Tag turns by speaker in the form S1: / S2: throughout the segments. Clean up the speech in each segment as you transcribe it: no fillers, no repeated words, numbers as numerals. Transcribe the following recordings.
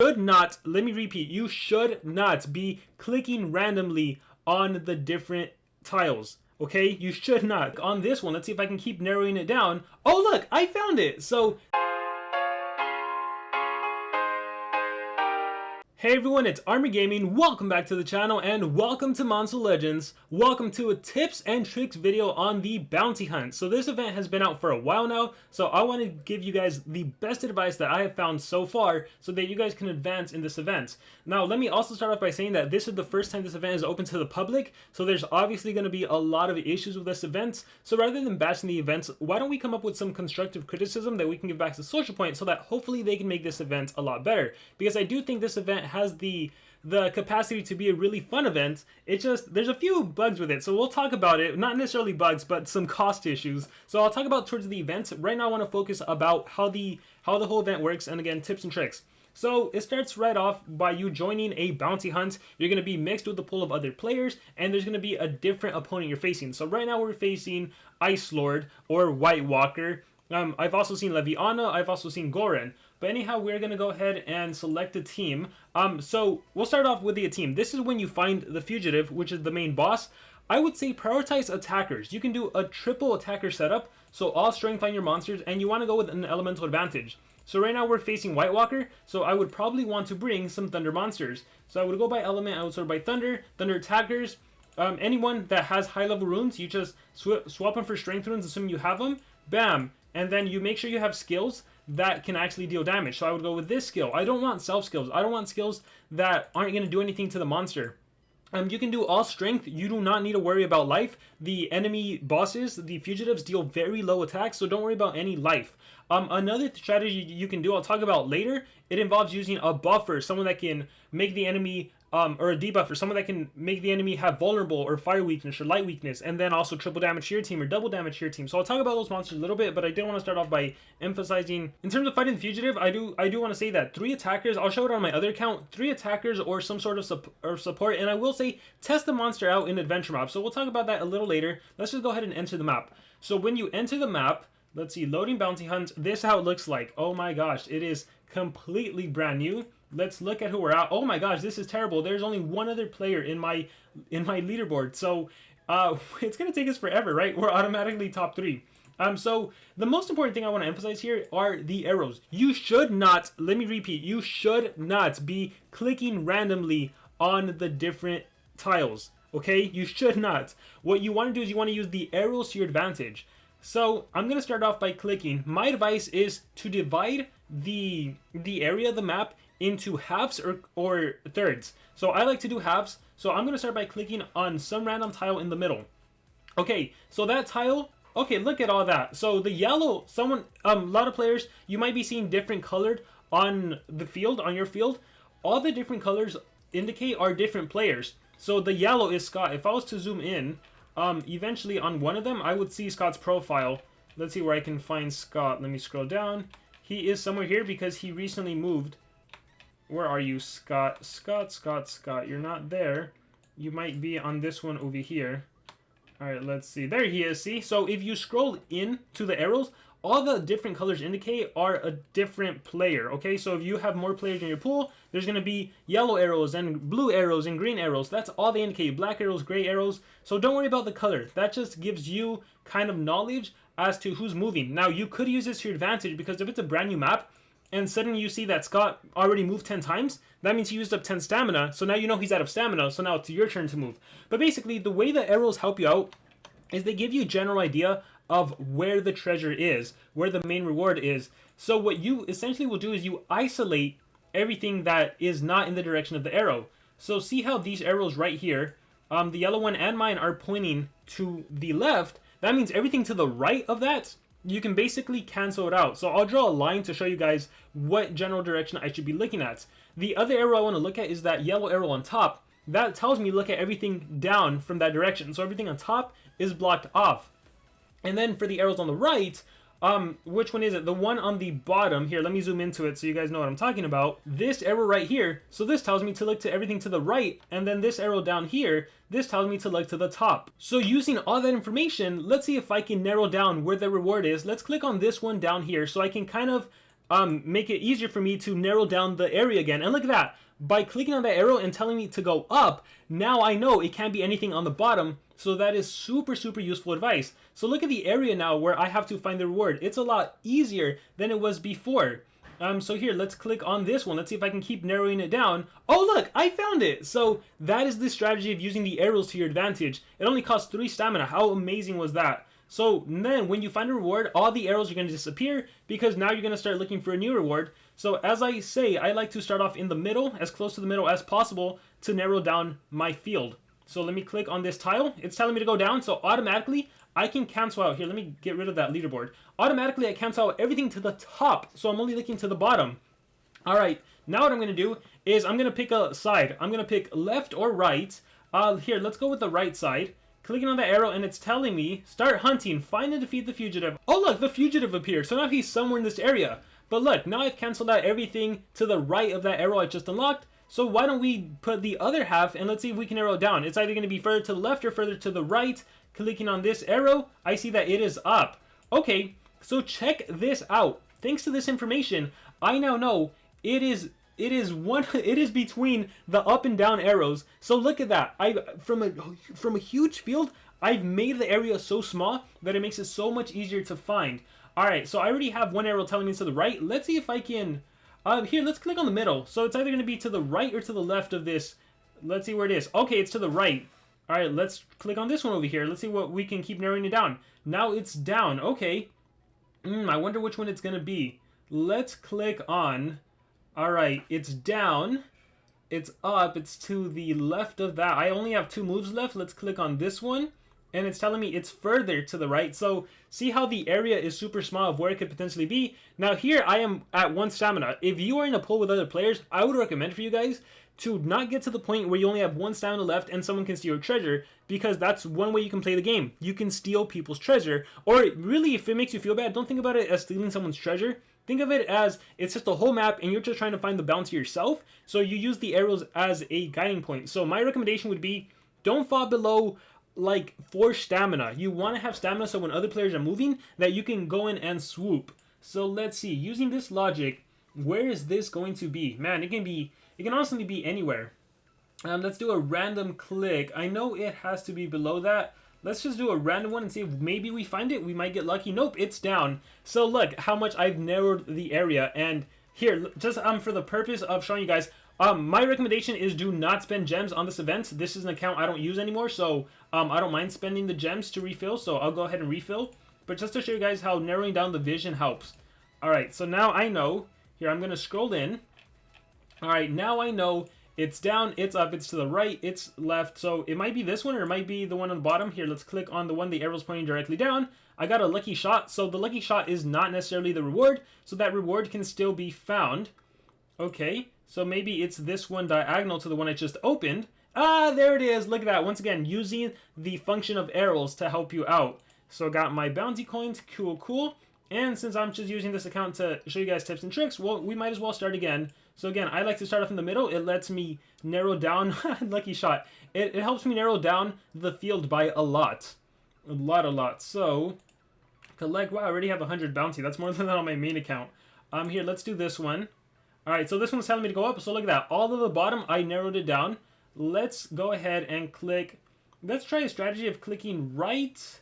S1: should not, let me repeat, you should not be clicking randomly on the different tiles. Okay, you should not. On this one, let's see if I can keep narrowing it down. Oh look, I found it. So hey everyone, it's Army Gaming. Welcome back to the channel and welcome to Monster Legends. Welcome to a tips and tricks video on the bounty hunt. So this event has been out for a while now, so I want to give you guys the best advice that I have found so far so that you guys can advance in this event. Now let me also start off by saying that this is the first time this event is open to the public, so there's obviously going to be a lot of issues with this event. So rather than bashing the events, why don't we come up with some constructive criticism that we can give back to SocialPoint so that hopefully they can make this event a lot better, because I do think this event has the capacity to be a really fun event. It just, there's a few bugs with it, so we'll talk about it. Not necessarily bugs, but some cost issues. So I'll talk about towards the event. Right now I want to focus about how the whole event works, and again, tips and tricks. So it starts right off by you joining a bounty hunt. You're going to be mixed with a pool of other players, and there's going to be a different opponent you're facing. So right now we're facing Ice Lord or White Walker. I've also seen Leviana, I've also seen Goran. But anyhow, we're going to go ahead and select a team. So we'll start off with the team. This is when you find the Fugitive, which is the main boss. I would say prioritize attackers. You can do a triple attacker setup, so all strength on your monsters, and you want to go with an elemental advantage. So right now we're facing White Walker, so I would probably want to bring some Thunder monsters. So I would go by element, I would sort by Thunder attackers. Anyone that has high level runes, you just swap them for strength runes, assuming you have them. Bam! And then you make sure you have skills that can actually deal damage. So I would go with this skill. I don't want self skills. I don't want skills that aren't going to do anything to the monster. You can do all strength. You do not need to worry about life. The enemy bosses, the fugitives, deal very low attacks, so don't worry about any life. Another strategy you can do, I'll talk about later, it involves using a buffer, someone that can make the enemy, or a debuffer, someone that can make the enemy have vulnerable or fire weakness or light weakness, and then also triple damage to your team or double damage to your team. So I'll talk about those monsters a little bit, but I did want to start off by emphasizing, in terms of fighting the Fugitive, I do want to say that 3 attackers, I'll show it on my other account, 3 attackers or some sort of support, and I will say test the monster out in adventure map. So we'll talk about that a little later. Let's just go ahead and enter the map. So when you enter the map, let's see, loading bounty hunt, this is how it looks like. Oh my gosh, it is completely brand new. Let's look at who we're at. Oh my gosh, this is terrible. There's only one other player in my leaderboard. So it's gonna take us forever, right? We're automatically top 3. So the most important thing I want to emphasize here are the arrows. You should not, let me repeat, you should not be clicking randomly on the different tiles. Okay, you should not. What you want to do is you want to use the arrows to your advantage. So I'm going to start off by clicking. My advice is to divide the area of the map into halves or thirds. So I like to do halves. So I'm going to start by clicking on some random tile in the middle. Okay, so that tile, okay, look at all that. So the yellow, a lot of players, you might be seeing different colored on the field, on your field. All the different colors indicate are different players. So the yellow is Scott. If I was to zoom in, eventually on one of them, I would see Scott's profile. Let's see where I can find Scott. Let me scroll down. He is somewhere here because he recently moved. Where are you, Scott? Scott. You're not there. You might be on this one over here. All right, let's see. There he is, see? So if you scroll in to the arrows, all the different colors indicate are a different player, okay? So if you have more players in your pool, there's going to be yellow arrows and blue arrows and green arrows. That's all they indicate. Black arrows, gray arrows. So don't worry about the color. That just gives you kind of knowledge as to who's moving. Now, you could use this to your advantage because if it's a brand new map and suddenly you see that Scott already moved 10 times, that means he used up 10 stamina. So now you know he's out of stamina. So now it's your turn to move. But basically, the way the arrows help you out is they give you a general idea of where the treasure is, where the main reward is. So what you essentially will do is you isolate everything that is not in the direction of the arrow. So see how these arrows right here, the yellow one and mine are pointing to the left. That means everything to the right of that, you can basically cancel it out. So I'll draw a line to show you guys what general direction I should be looking at. The other arrow I want to look at is that yellow arrow on top. That tells me look at everything down from that direction. So everything on top is blocked off. And then for the arrows on the right, which one is it? The one on the bottom. Here, let me zoom into it so you guys know what I'm talking about. This arrow right here, so this tells me to look to everything to the right, and then this arrow down here, this tells me to look to the top. So using all that information, let's see if I can narrow down where the reward is. Let's click on this one down here so I can kind of make it easier for me to narrow down the area again. And look at that. By clicking on that arrow and telling me to go up, now I know it can't be anything on the bottom. So that is super, super useful advice. So look at the area now where I have to find the reward. It's a lot easier than it was before. So here, let's click on this one. Let's see if I can keep narrowing it down. Oh, look, I found it. So that is the strategy of using the arrows to your advantage. It only costs 3 stamina. How amazing was that? So then when you find a reward, all the arrows are going to disappear because now you're going to start looking for a new reward. So as I say, I like to start off in the middle, as close to the middle as possible to narrow down my field. So let me click on this tile. It's telling me to go down, so automatically I can cancel out. Here, let me get rid of that leaderboard. Automatically I cancel out everything to the top, so I'm only looking to the bottom. Alright, now what I'm going to do is I'm going to pick a side. I'm going to pick left or right. Here, let's go with the right side. Clicking on the arrow and it's telling me, start hunting, find and defeat the fugitive. Oh look, the fugitive appeared, so now he's somewhere in this area. But look, now I've canceled out everything to the right of that arrow I just unlocked. So why don't we put the other half and let's see if we can narrow it down. It's either going to be further to the left or further to the right. Clicking on this arrow, I see that it is up. Okay, so check this out. Thanks to this information, I now know it is between the up and down arrows. So look at that. From a huge field, I've made the area so small that it makes it so much easier to find. Alright, so I already have one arrow telling me to the right. Let's see if I can... here, let's click on the middle. So it's either going to be to the right or to the left of this. Let's see where it is. Okay, it's to the right. Alright, let's click on this one over here. Let's see what we can keep narrowing it down. Now it's down. Okay. I wonder which one it's going to be. Let's click on... Alright, it's down. It's up. It's to the left of that. I only have 2 moves left. Let's click on this one. And it's telling me it's further to the right. So see how the area is super small of where it could potentially be. Now here I am at 1 stamina. If you are in a pool with other players, I would recommend for you guys to not get to the point where you only have 1 stamina left and someone can steal your treasure, because that's one way you can play the game. You can steal people's treasure. Or really, if it makes you feel bad, don't think about it as stealing someone's treasure. Think of it as it's just a whole map and you're just trying to find the bounty yourself. So you use the arrows as a guiding point. So my recommendation would be, don't fall below like 4 stamina. You want to have stamina so when other players are moving that you can go in and swoop. So let's see, using this logic, where is this going to be? Man, it can honestly be anywhere. Let's do a random click. I know it has to be below that. Let's just do a random one and see if maybe we find it. We might get lucky. Nope, it's down. So look how much I've narrowed the area. And here, just for the purpose of showing you guys, my recommendation is do not spend gems on this event. This is an account I don't use anymore, so I don't mind spending the gems to refill, so I'll go ahead and refill. But just to show you guys how narrowing down the vision helps. Alright, so now I know. Here, I'm going to scroll in. Alright, now I know it's down, it's up, it's to the right, it's left. So it might be this one or it might be the one on the bottom. Here, let's click on the one the arrow's pointing directly down. I got a lucky shot, so the lucky shot is not necessarily the reward, so that reward can still be found. Okay, so maybe it's this one diagonal to the one I just opened. Ah, there it is. Look at that. Once again, using the function of arrows to help you out. So I got my bounty coins. Cool, cool. And since I'm just using this account to show you guys tips and tricks, well, we might as well start again. So again, I like to start off in the middle. It lets me narrow down. Lucky shot. It helps me narrow down the field by a lot. A lot. So, collect. Wow, I already have 100 bounty. That's more than that on my main account. Here, let's do this one. Alright, so this one's telling me to go up. So look at that. All of the bottom, I narrowed it down. Let's go ahead and click. Let's try a strategy of clicking right.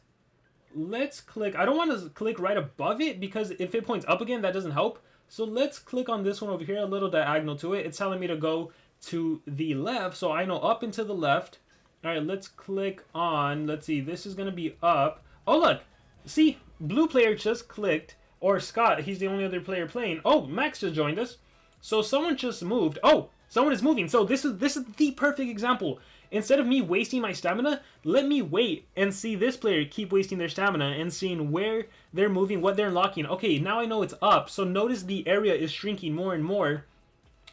S1: Let's click. I don't want to click right above it because if it points up again, that doesn't help. So let's click on this one over here, a little diagonal to it. It's telling me to go to the left, so I know up and to the left. Alright, let's click on. Let's see. This is going to be up. Oh, look. See, blue player just clicked. Or Scott, he's the only other player playing. Oh, Max just joined us. So someone just moved. Oh, someone is moving. So this is the perfect example. Instead of me wasting my stamina, let me wait and see this player keep wasting their stamina and seeing where they're moving, what they're unlocking. Okay, now I know it's up. So notice the area is shrinking more and more.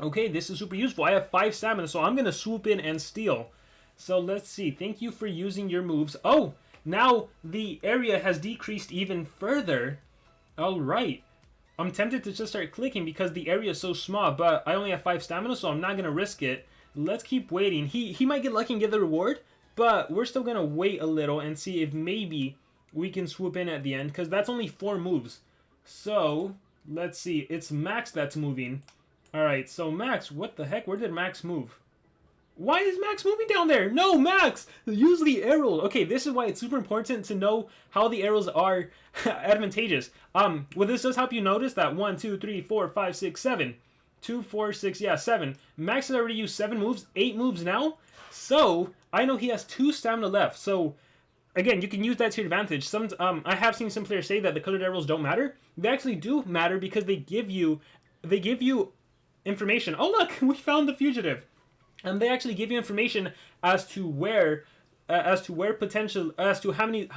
S1: Okay, this is super useful. I have 5 stamina, so I'm going to swoop in and steal. So let's see. Thank you for using your moves. Oh, now the area has decreased even further. All right. I'm tempted to just start clicking because the area is so small, but I only have 5 stamina, so I'm not going to risk it. Let's keep waiting. He might get lucky and get the reward, but we're still going to wait a little and see if maybe we can swoop in at the end, because that's only 4 moves. So, Let's see. It's Max that's moving. Alright, so Max, what the heck? Where did Max move? Why is Max moving down there? No, Max! Use the arrow. Okay, this is why it's super important to know how the arrows are advantageous. Well, this does help you notice that 1, 2, 3, 4, 5, 6, 7. 2, 4, 6, yeah, 7. Max has already used 7 moves, 8 moves now. So, I know he has 2 stamina left. So, again, you can use that to your advantage. I have seen some players say that the colored arrows don't matter. They actually do matter because they give you information. Oh, look, we found the fugitive. And they actually give you information as to how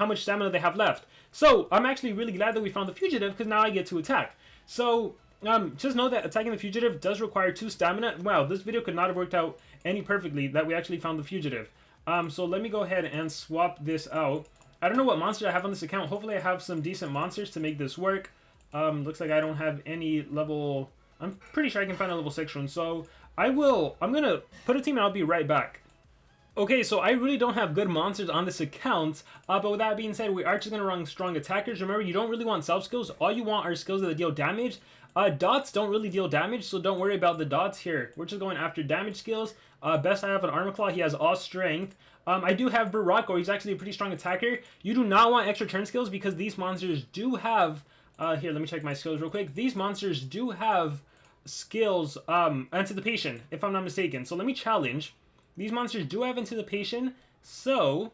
S1: much stamina they have left. So I'm actually really glad that we found the fugitive because now I get to attack. So just know that attacking the fugitive does require 2 stamina. Wow, this video could not have worked out any perfectly that we actually found the fugitive. So let me go ahead and swap this out. I don't know what monsters I have on this account. Hopefully I have some decent monsters to make this work. Looks like I don't have any level. I'm pretty sure I can find a level 6 one. So I'm gonna put a team and I'll be right back. Okay, so I really don't have good monsters on this account, but with that being said, we are just gonna run strong attackers. Remember, you don't really want self-skills. All you want are skills that deal damage. Dots don't really deal damage, so don't worry about the dots here. We're just going after damage skills. Best I have an Armor Claw. He has all strength. I do have Barako. He's actually a pretty strong attacker. You do not want extra turn skills because these monsters do have... here, let me check my skills real quick. These monsters do have skills, anticipation, if I'm not mistaken. So let me challenge. These monsters do have anticipation, so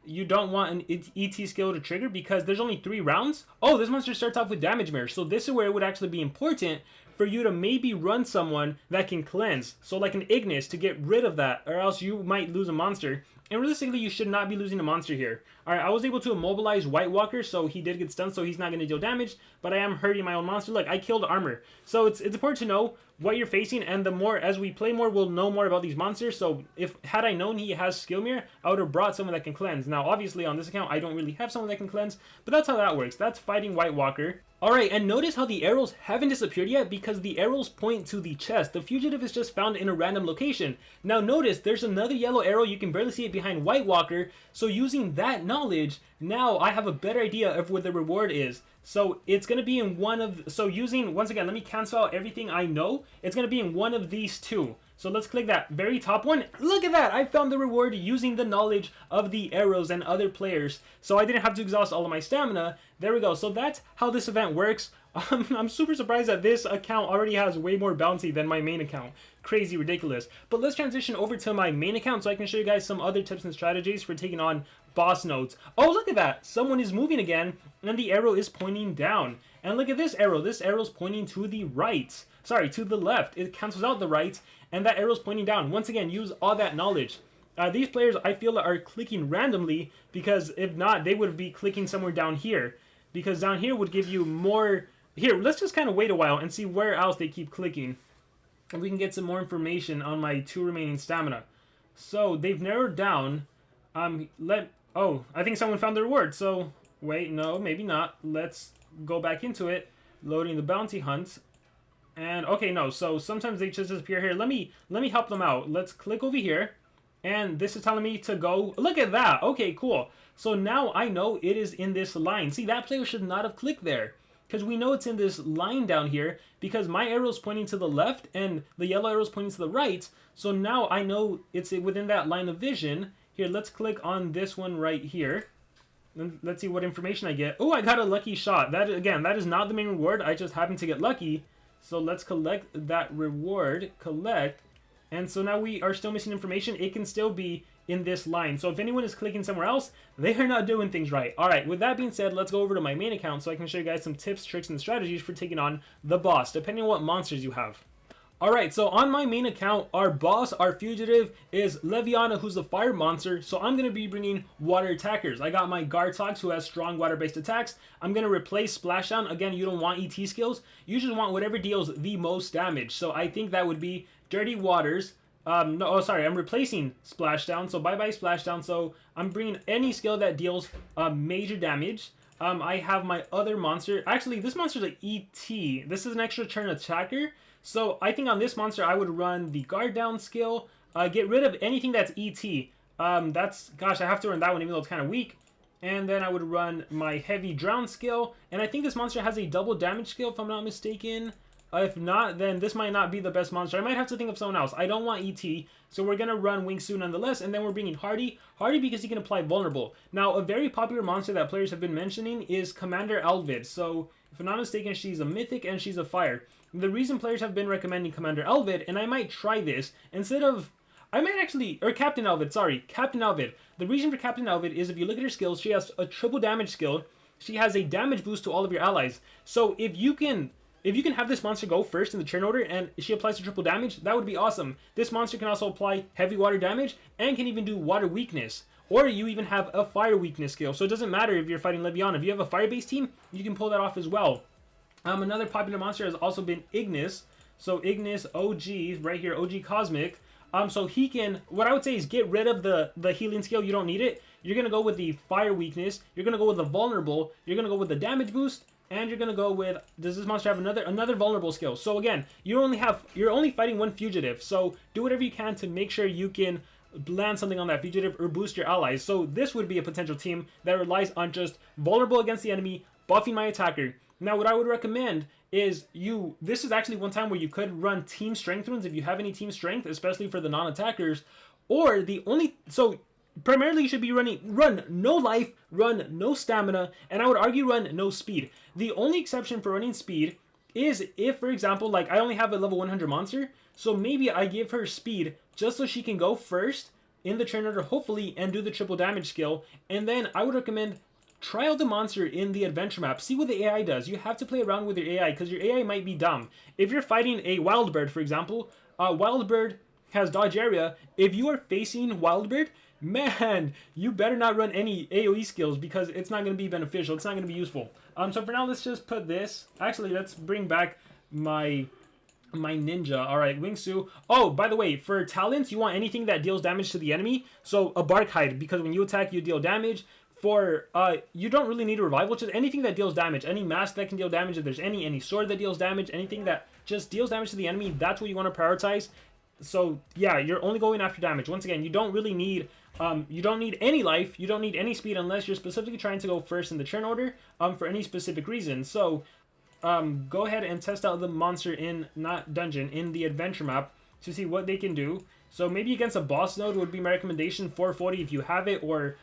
S1: you don't want an ET skill to trigger because there's only 3 rounds. Oh, this monster starts off with damage mirror, so this is where it would actually be important for you to maybe run someone that can cleanse. So like an Ignis to get rid of that, or else you might lose a monster. And realistically, you should not be losing a monster here. Alright, I was able to immobilize White Walker, so he did get stunned, so he's not going to deal damage, but I am hurting my own monster. Look, I killed armor. So it's important to know what you're facing, and the more, as we play more, we'll know more about these monsters. So had I known he has skill mirror, I would have brought someone that can cleanse. Now, obviously, on this account, I don't really have someone that can cleanse, but that's how that works. That's fighting White Walker. Alright, and notice how the arrows haven't disappeared yet because the arrows point to the chest. The fugitive is just found in a random location. Now notice, there's another yellow arrow. You can barely see it behind White Walker. So using that knowledge, now I have a better idea of where the reward is. So it's going to be in one of... So using... Once again, let me cancel out everything I know. It's going to be in one of these 2. So let's click that very top one. Look at that! I found the reward using the knowledge of the arrows and other players. So I didn't have to exhaust all of my stamina. There we go. So that's how this event works. I'm super surprised that this account already has way more bounty than my main account. Crazy, ridiculous. But let's transition over to my main account so I can show you guys some other tips and strategies for taking on boss nodes. Oh, look at that! Someone is moving again, and the arrow is pointing down. And look at this arrow. This arrow is pointing to the right. Sorry, to the left. It cancels out the right, and that arrow is pointing down. Once again, use all that knowledge. These players, I feel, are clicking randomly, because if not, they would be clicking somewhere down here. Because down here would give you more... Here, let's just kind of wait a while and see where else they keep clicking. And we can get some more information on my 2 remaining stamina. So, they've narrowed down... Oh, I think someone found the reward. So, wait, no, maybe not. Let's go back into it. Loading the bounty hunt. And, okay, no. So, sometimes they just disappear here. Let me help them out. Let's click over here. And this is telling me to go... Look at that! Okay, cool. So, now I know it is in this line. See, that player should not have clicked there. Because we know it's in this line down here. Because my arrow is pointing to the left. And the yellow arrow is pointing to the right. So, now I know it's within that line of vision. Here, let's click on this one right here. And let's see what information I get. Oh, I got a lucky shot. That, again, that is not the main reward. I just happened to get lucky. So let's collect that reward. Collect. And so now we are still missing information. It can still be in this line. So if anyone is clicking somewhere else, they are not doing things right. Alright, with that being said, let's go over to my main account so I can show you guys some tips, tricks, and strategies for taking on the boss, depending on what monsters you have. Alright, so on my main account, our boss, our fugitive, is Leviana, who's the fire monster, so I'm going to be bringing water attackers. I got my Gartox, who has strong water-based attacks. I'm going to replace Splashdown. Again, you don't want ET skills. You just want whatever deals the most damage. So I think that would be Dirty Waters. I'm replacing Splashdown, so bye-bye Splashdown. So I'm bringing any skill that deals major damage. I have my other monster. Actually, this monster is an ET. This is an extra turn attacker. So I think on this monster, I would run the guard down skill. Get rid of anything that's ET. Gosh, I have to run that one even though it's kind of weak. And then I would run my heavy drown skill. And I think this monster has a double damage skill, if I'm not mistaken. If not, then this might not be the best monster. I might have to think of someone else. I don't want ET, so we're going to run Wingsu nonetheless, and then we're bringing Hardy. Hardy because he can apply Vulnerable. Now, a very popular monster that players have been mentioning is Commander Alvid. So, if I'm not mistaken, she's a Mythic and she's a Fire. The reason players have been recommending Commander Alvid, and I might try this, instead of... I might actually... Or Captain Alvid, sorry. Captain Alvid. The reason for Captain Alvid is if you look at her skills, she has a triple damage skill. She has a damage boost to all of your allies. So, if you can have this monster go first in the turn order and she applies to triple damage, that would be awesome. This monster can also apply heavy water damage and can even do water weakness. Or you even have a fire weakness skill. So it doesn't matter if you're fighting Leviana. If you have a fire-based team, you can pull that off as well. Another popular monster has also been Ignis. So Ignis OG, right here, OG Cosmic. So he can, what I would say is get rid of the healing skill. You don't need it. You're going to go with the fire weakness. You're going to go with the vulnerable. You're going to go with the damage boost. And you're gonna go with, does this monster have another vulnerable skill? So again, you're only fighting one fugitive. So do whatever you can to make sure you can land something on that fugitive or boost your allies. So this would be a potential team that relies on just vulnerable against the enemy, buffing my attacker. Now what I would recommend is this is actually one time where you could run team strength runes if you have any team strength, especially for the non-attackers. Or primarily, you should be run no life, run no stamina, and I would argue run no speed. The only exception for running speed is if, for example, like I only have a level 100 monster, so maybe I give her speed just so she can go first in the turn order, hopefully, and do the triple damage skill. And then I would recommend try out the monster in the adventure map. See what the AI does. You have to play around with your AI because your AI might be dumb. If you're fighting a wild bird, for example, wild bird has dodge area. If you are facing wild bird, man, you better not run any AoE skills because it's not going to be beneficial. It's not going to be useful. So for now, let's just put this. Actually, let's bring back my ninja. All right, Wingsu. Oh, by the way, for talents, you want anything that deals damage to the enemy. So a Bark Hide, because when you attack, you deal damage. For, you don't really need a revival. Just anything that deals damage. Any mask that can deal damage. If there's any sword that deals damage. Anything that just deals damage to the enemy. That's what you want to prioritize. So, yeah, you're only going after damage. Once again, you don't really need... you don't need any life, you don't need any speed unless you're specifically trying to go first in the turn order for any specific reason. So, go ahead and test out the monster in, not dungeon, in the adventure map to see what they can do. So maybe against a boss node would be my recommendation, 440 if you have it, or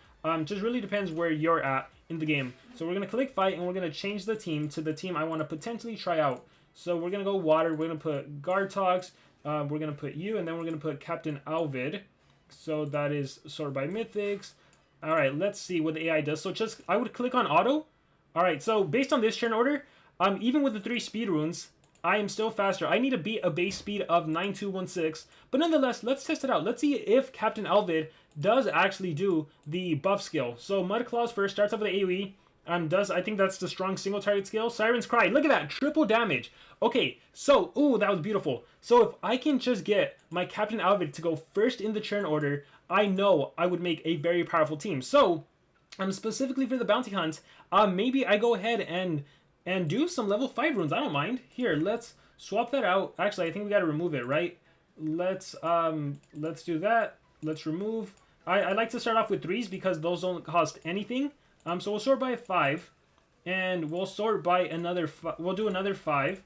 S1: just really depends where you're at in the game. So we're going to click fight and we're going to change the team to the team I want to potentially try out. So we're going to go water, we're going to put Gartox, we're going to put you, and then we're going to put Captain Alvid. So that is sorted by mythics. All right, let's see what the AI does. So I would click on auto. All right, so based on this turn order, even with the 3 speed runes, I am still faster. I need to beat a base speed of 9216. But nonetheless, let's test it out. Let's see if Captain Alvid does actually do the buff skill. So Mud Claws first starts off with the AoE. I think that's the strong single target skill. Siren's Cry, look at that, triple damage. Okay, so, ooh, that was beautiful. So if I can just get my Captain Alvid to go first in the turn order, I know I would make a very powerful team. So, specifically for the bounty hunt, maybe I go ahead and do some level 5 runes. I don't mind. Here, let's swap that out. Actually, I think we gotta remove it, right? Let's do that. Let's remove. I like to start off with 3s because those don't cost anything. So we'll sort by 5, and we'll sort by another. We'll do another 5.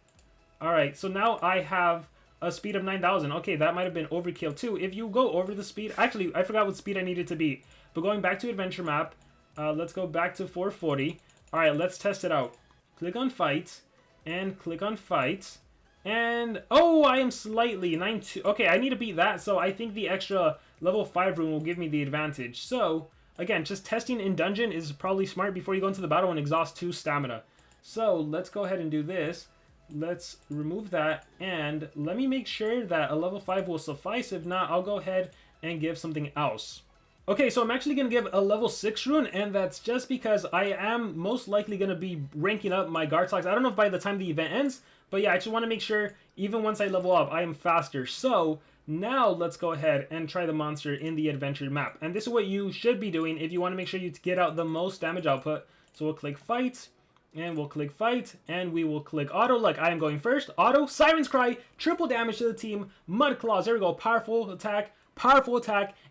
S1: All right. So now I have a speed of 9,000. Okay, that might have been overkill too. If you go over the speed, actually, I forgot what speed I needed to beat. But going back to adventure map, let's go back to 440. All right, let's test it out. Click on fight, and click on fight, and oh, I am slightly 9-2. Okay, I need to beat that. So I think the extra level 5 rune will give me the advantage. So. Again, just testing in dungeon is probably smart before you go into the battle and exhaust 2 stamina. So, let's go ahead and do this. Let's remove that, and let me make sure that a level 5 will suffice. If not, I'll go ahead and give something else. Okay, so I'm actually going to give a level 6 rune, and that's just because I am most likely going to be ranking up my Gartox. I don't know if by the time the event ends, but yeah, I just want to make sure, even once I level up, I am faster. So, now let's go ahead and try the monster in the adventure map. And this is what you should be doing if you want to make sure you get out the most damage output. So we'll click fight, and we'll click fight, and we will click auto like I am going first. Auto, Siren's Cry, triple damage to the team, Mud Claws, there we go, powerful attack,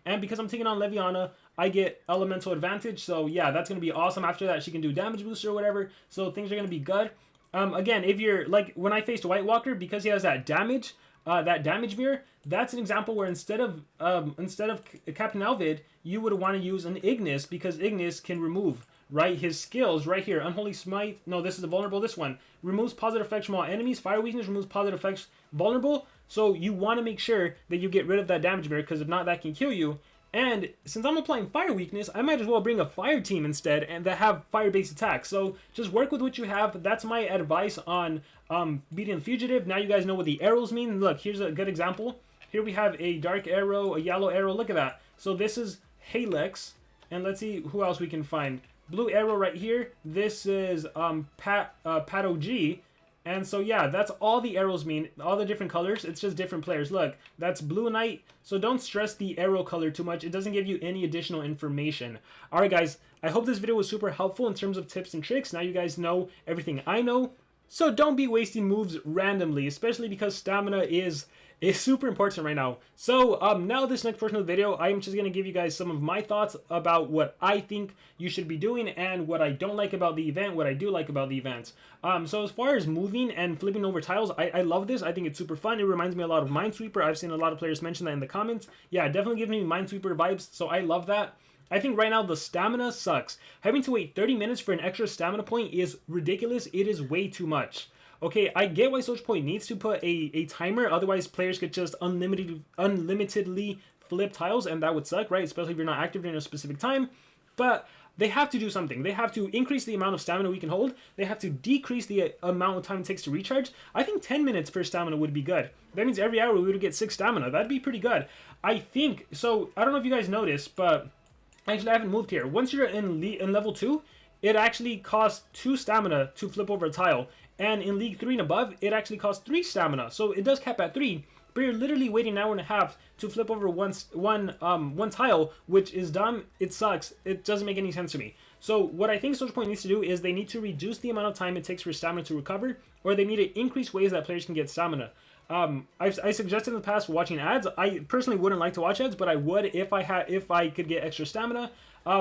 S1: and because I'm taking on Leviana, I get elemental advantage. So yeah, that's going to be awesome. After that, she can do damage booster or whatever. So things are going to be good. Again, if you're like when I faced White Walker, because he has that damage mirror, that's an example where instead of Captain Alvid, you would want to use an Ignis, because Ignis can remove, right, his skills right here. Unholy Smite. No, this is the vulnerable. This one removes positive effects from all enemies. Fire weakness removes positive effects vulnerable. So you want to make sure that you get rid of that damage mirror, because if not, that can kill you. And since I'm applying fire weakness, I might as well bring a fire team instead and that have fire-based attacks. So just work with what you have. That's my advice on beating the Fugitive. Now you guys know what the arrows mean. Look, here's a good example. Here we have a dark arrow, a yellow arrow. Look at that. So this is Halex. And let's see who else we can find. Blue arrow right here. This is Pato G. And so yeah, that's all the arrows mean, all the different colors. It's just different players. Look, that's Blue Knight. So don't stress the arrow color too much. It doesn't give you any additional information. All right, guys, I hope this video was super helpful in terms of tips and tricks. Now you guys know everything I know. So don't be wasting moves randomly, especially because stamina is super important right now. So now this next portion of the video, I'm just going to give you guys some of my thoughts about what I think you should be doing and what I don't like about the event, what I do like about the event. So as far as moving and flipping over tiles, I love this. I think it's super fun. It reminds me a lot of Minesweeper. I've seen a lot of players mention that in the comments. Yeah, definitely gives me Minesweeper vibes, so I love that. I think right now the stamina sucks. Having to wait 30 minutes for an extra stamina point is ridiculous. It is way too much. Okay, I get why SocialPoint needs to put a timer, otherwise players could just unlimitedly flip tiles, and that would suck, right? Especially if you're not active during a specific time. But they have to do something. They have to increase the amount of stamina we can hold. They have to decrease the amount of time it takes to recharge. I think 10 minutes per stamina would be good. That means every hour we would get 6 stamina. That'd be pretty good. I think, so I don't know if you guys noticed, but actually I haven't moved here. Once you're in level 2, it actually costs 2 stamina to flip over a tile. And in League 3 and above, it actually costs 3 stamina. So it does cap at 3, but you're literally waiting an hour and a half to flip over one tile, which is dumb. It sucks. It doesn't make any sense to me. So what I think SocialPoint needs to do is they need to reduce the amount of time it takes for stamina to recover, or they need to increase ways that players can get stamina. I suggested in the past watching ads. I personally wouldn't like to watch ads, but I would if I could get extra stamina.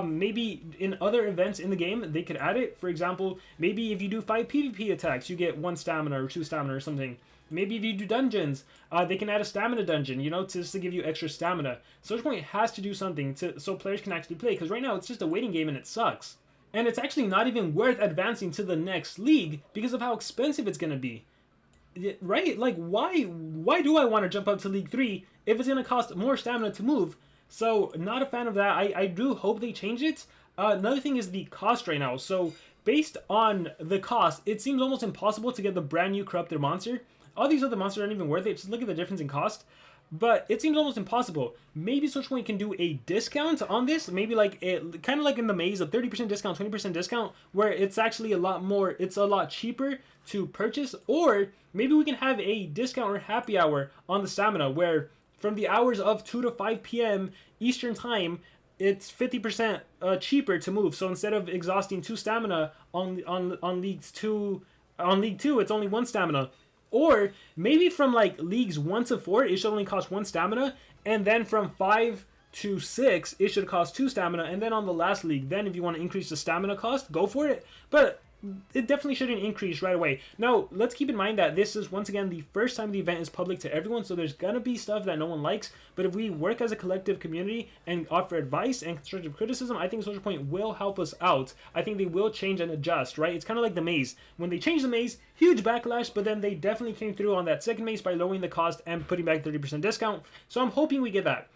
S1: Maybe in other events in the game, they could add it. For example, maybe if you do 5 PvP attacks, you get 1 stamina or 2 stamina or something. Maybe if you do dungeons, they can add a stamina dungeon, you know, just to give you extra stamina. SocialPoint has to do something so players can actually play, because right now it's just a waiting game and it sucks. And it's actually not even worth advancing to the next league because of how expensive it's going to be. Right? Like, why do I want to jump up to League 3 if it's going to cost more stamina to move? So, not a fan of that. I do hope they change it. Another thing is the cost right now. So, based on the cost, it seems almost impossible to get the brand new Corrupted monster. All these other monsters aren't even worth it. Just look at the difference in cost. But it seems almost impossible. Maybe SocialPoint can do a discount on this. Maybe like kind of like in the maze, a 30% discount, 20% discount, where it's actually a lot more, it's a lot cheaper to purchase. Or maybe we can have a discount or happy hour on the stamina, where from the hours of 2 to 5 p.m. Eastern time, it's 50% cheaper to move. So instead of exhausting 2 stamina on League 2, it's only 1 stamina. Or maybe from like Leagues 1 to 4, it should only cost 1 stamina. And then from 5 to 6, it should cost 2 stamina. And then on the last league, then if you want to increase the stamina cost, go for it. But it definitely shouldn't increase right away. Now, let's keep in mind that this is, once again, the first time the event is public to everyone, so there's gonna be stuff that no one likes, but if we work as a collective community and offer advice and constructive criticism, I think SocialPoint will help us out. I think they will change and adjust, right? It's kind of like the maze. When they changed the maze, huge backlash, but then they definitely came through on that second maze by lowering the cost and putting back 30% discount, so I'm hoping we get that.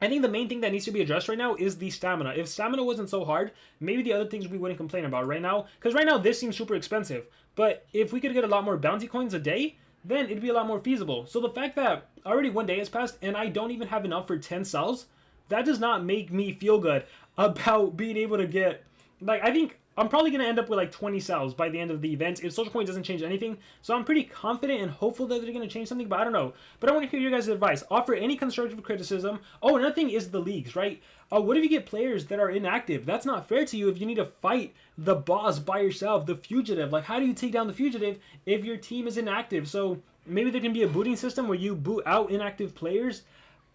S1: I think the main thing that needs to be addressed right now is the stamina. If stamina wasn't so hard, maybe the other things we wouldn't complain about right now. Because right now, this seems super expensive. But if we could get a lot more bounty coins a day, then it'd be a lot more feasible. So the fact that already 1 day has passed and I don't even have enough for 10 cells, that does not make me feel good about being able to get... Like, I think I'm probably going to end up with like 20 cells by the end of the event if SocialPoint doesn't change anything. So I'm pretty confident and hopeful that they're going to change something, but I don't know. But I want to hear your guys' advice. Offer any constructive criticism. Oh, another thing is the leagues, right? What if you get players that are inactive? That's not fair to you if you need to fight the boss by yourself, the Fugitive. Like, how do you take down the Fugitive if your team is inactive? So maybe there can be a booting system where you boot out inactive players.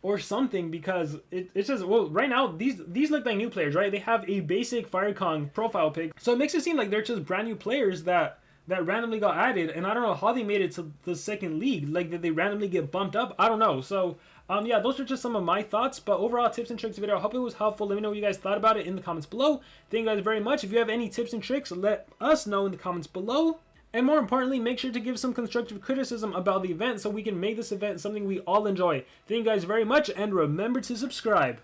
S1: or something, because it's just, well, right now these look like new players, right? They have a basic Fire Kong profile pic, so it makes it seem like they're just brand new players that randomly got added, and I don't know how they made it to the second league. Like, did they randomly get bumped up? I don't know. So yeah, those are just some of my thoughts. But overall, tips and tricks video, I hope it was helpful. Let me know what you guys thought about it in the comments below. Thank you guys very much. If you have any tips and tricks, let us know in the comments below. And more importantly, make sure to give some constructive criticism about the event so we can make this event something we all enjoy. Thank you guys very much, and remember to subscribe.